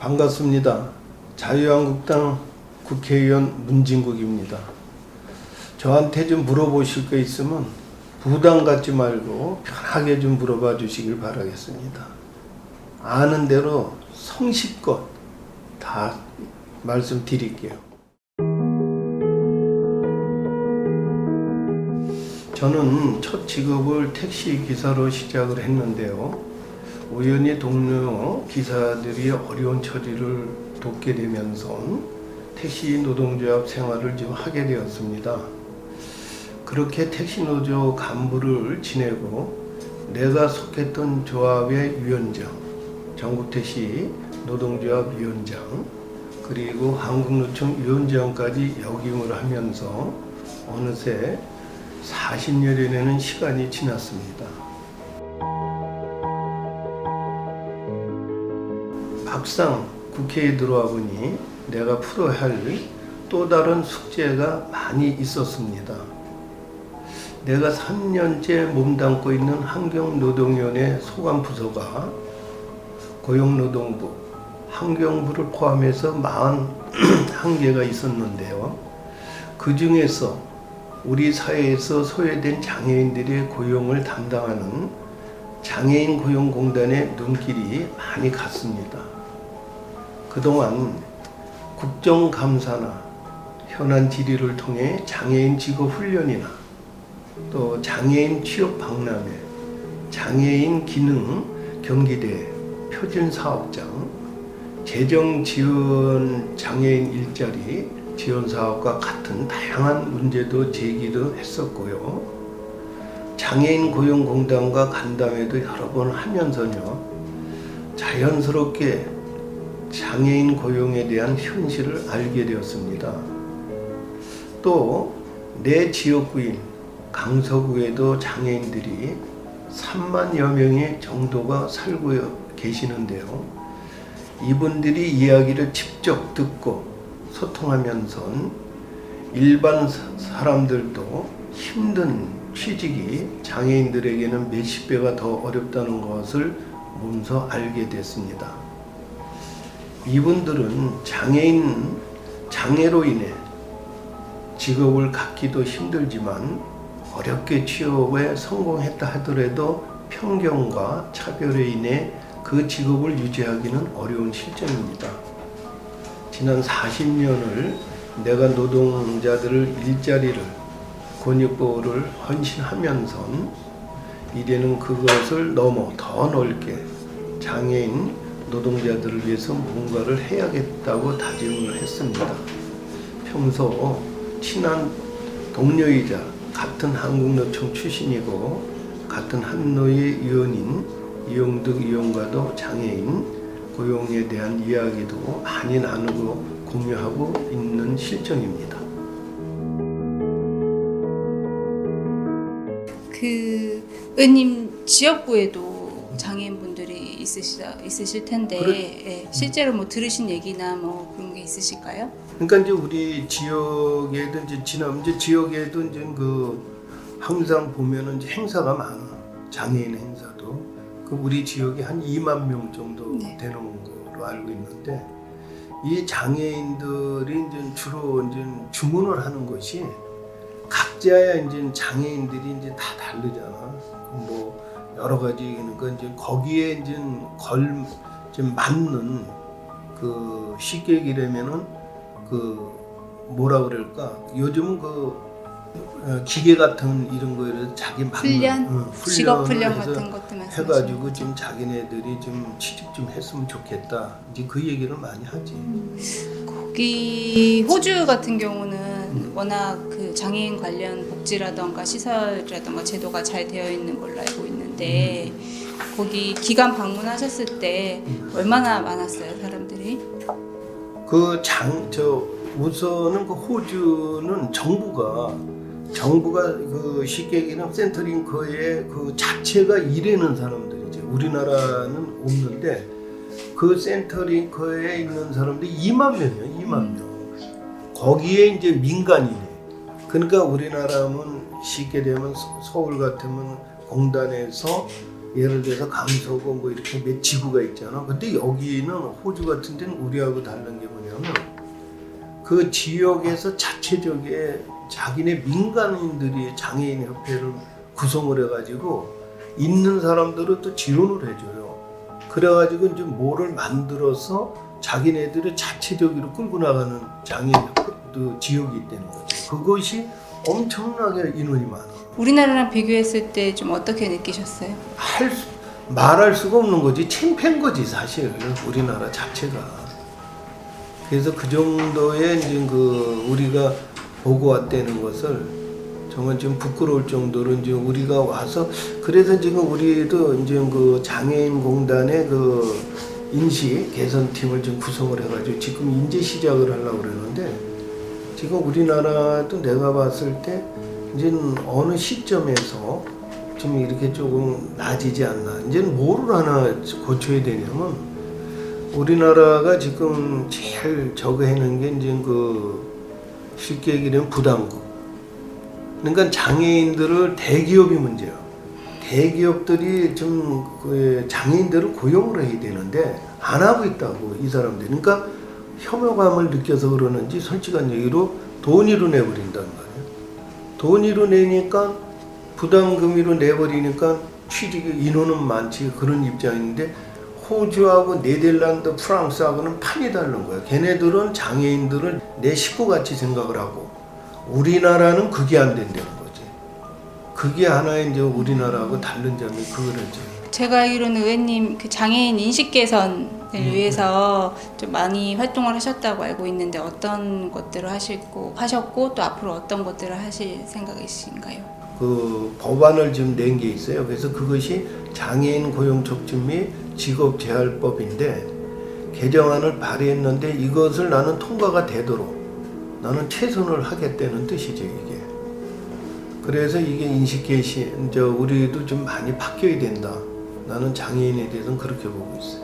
반갑습니다. 자유한국당 국회의원 문진국입니다. 저한테 좀 물어보실 거 있으면 부담 갖지 말고 편하게 좀 물어봐 주시길 바라겠습니다. 아는 대로 성실껏 다 말씀드릴게요. 저는 첫 직업을 택시 기사로 시작을 했는데요. 우연히 동료 기사들이 어려운 처지를 돕게 되면서 택시 노동조합 생활을 좀 하게 되었습니다. 그렇게 택시 노조 간부를 지내고 내가 속했던 조합의 위원장, 전국택시 노동조합 위원장, 그리고 한국노총 위원장까지 역임을 하면서 어느새 40여여 년의 시간이 지났습니다. 막상 국회에 들어와 보니 내가 풀어야 할 또 다른 숙제가 많이 있었습니다. 내가 3년째 몸담고 있는 환경노동위원회 소관부서가 고용노동부, 환경부를 포함해서 41개가 있었는데요. 그 중에서 우리 사회에서 소외된 장애인들의 고용을 담당하는 장애인 고용공단의 눈길이 많이 갔습니다. 그동안 국정감사나 현안 질의를 통해 장애인 직업 훈련이나 또 장애인 취업 박람회, 장애인 기능 경기대, 표준 사업장, 재정 지원 장애인 일자리 지원 사업과 같은 다양한 문제도 제기도 했었고요. 장애인 고용공단과 간담회도 여러 번 하면서요. 자연스럽게 장애인 고용에 대한 현실을 알게 되었습니다. 또 내 지역구인 강서구에도 장애인들이 3만여 명의 정도가 살고 계시는데요. 이분들이 이야기를 직접 듣고 소통하면서 일반 사람들도 힘든 취직이 장애인들에게는 몇십 배가 더 어렵다는 것을 몸소 알게 됐습니다. 이분들은 장애로 인해 직업을 갖기도 힘들지만 어렵게 취업에 성공했다 하더라도 편견과 차별에 인해 그 직업을 유지하기는 어려운 실정입니다. 지난 40년을 내가 노동자들을 일자리를 권익보호를 헌신하면서 이제는 그것을 넘어 더 넓게 장애인 노동자들을 위해서 뭔가를 해야겠다고 다짐을 했습니다. 평소 친한 동료이자 같은 한국노총 출신이고 같은 한노의 위원인 이용득 위원과도 장애인 고용에 대한 이야기도 많이 나누고 공유하고 있는 실정입니다. 그 의원님 지역구에도 장애인분들이 있으실 텐데 예, 실제로 뭐 들으신 얘기나 뭐 그런 게 있으실까요? 그러니까 이제 우리 지역에도 이제 지역에도 이제 항상 보면은 이제 행사가 많아. 장애인 행사도 우리 지역에 한 2만 명 정도 되는 걸로 알고 있는데 이 장애인들이 이제 주로 이제 주문을 하는 것이 각자의 이제 장애인들이 이제 다 다르잖아. 뭐 여러 가지 그러니까 이제 거기에 이제 좀 맞는 그 쉽게 얘기하면은 뭐라 그럴까? 요즘은 기계 같은 이런 거를 자기 맞는 직업 훈련 같은 것도 해가지고 좀 자기네들이 좀 취직 좀 했으면 좋겠다. 이제 그 얘기를 많이 하지. 거기 호주 같은 경우는 워낙 그 장애인 관련 복지라던가 시설이라던가 제도가 잘 되어 있는 걸로 알고 있는데 거기 기간 방문하셨을 때 얼마나 많았어요, 사람들이? 우선은 그 호주는 정부가 쉽게 얘기하면 센터링커의 그 자체가 일하는 사람들이죠. 우리나라는 없는데 그 센터링커에 있는 사람들이 2만 명이에요. 2만 명. 거기에 이제 민간인이. 그러니까 우리나라는 쉽게 되면 서울 같으면 공단에서 예를 들어서 강서구 뭐 이렇게 몇 지구가 있잖아. 근데 여기는 호주 같은 데는 우리하고 다른 게 뭐냐면 그 지역에서 자체적인 자기네 민간인들이 장애인 협회를 구성을 해가지고 있는 사람들은 또 지원을 해줘요. 그래가지고 이제 뭐를 만들어서 자기네들이 자체적으로 끌고 나가는 장애인 그 지역이 있다는 거죠. 그것이 엄청나게 인원이 많아. 우리나라랑 비교했을 때 좀 어떻게 느끼셨어요? 말할 수가 없는 거지. 창피한 거지 사실 우리나라 자체가. 그래서 그 정도의 이제 그 우리가 보고 왔다는 것을 정말 좀 부끄러울 정도로 이제 우리가 와서 그래서 지금 우리도 이제 그 장애인 공단의 그 인식 개선팀을 좀 구성을 해가지고 지금 이제 시작을 하려고 그러는데 지금 우리나라도 내가 봤을 때 이제 어느 시점에서 좀 이렇게 조금 나아지지 않나. 이제는 뭐를 하나 고쳐야 되냐면 우리나라가 지금 제일 저거 해놓은 게 이제 그 쉽게 얘기하면 부담금. 그러니까 장애인들을 대기업이 문제야. 대기업들이 좀 그 장애인들을 고용을 해야 되는데 안 하고 있다고 이 사람들이. 그러니까 혐오감을 느껴서 그러는지 솔직한 얘기로 돈으로 내버린단 말이에요. 돈으로 내니까 부담금으로 내버리니까 취직의 인원은 많지 그런 입장인데 호주하고 네덜란드, 프랑스하고는 판이 다른 거야. 걔네들은 장애인들을 내 식구같이 생각을 하고 우리나라는 그게 안 된다는 거지. 그게 하나의 이제 우리나라하고 다른 점이 그거죠. 제가 알기로는 의원님 그 장애인 인식 개선을 위해서 좀 많이 활동을 하셨다고 알고 있는데 어떤 것들을 하셨고 또 앞으로 어떤 것들을 하실 생각이신가요? 그 법안을 지금 낸 게 있어요. 그래서 그것이 장애인 고용 촉진 및 직업 재활법인데 개정안을 발의했는데 이것을 나는 통과가 되도록 나는 최선을 하겠다는 뜻이죠 이게. 그래서 이게 인식 개선 우리도 좀 많이 바뀌어야 된다. 나는 장애인에 대해서는 그렇게 보고 있어요.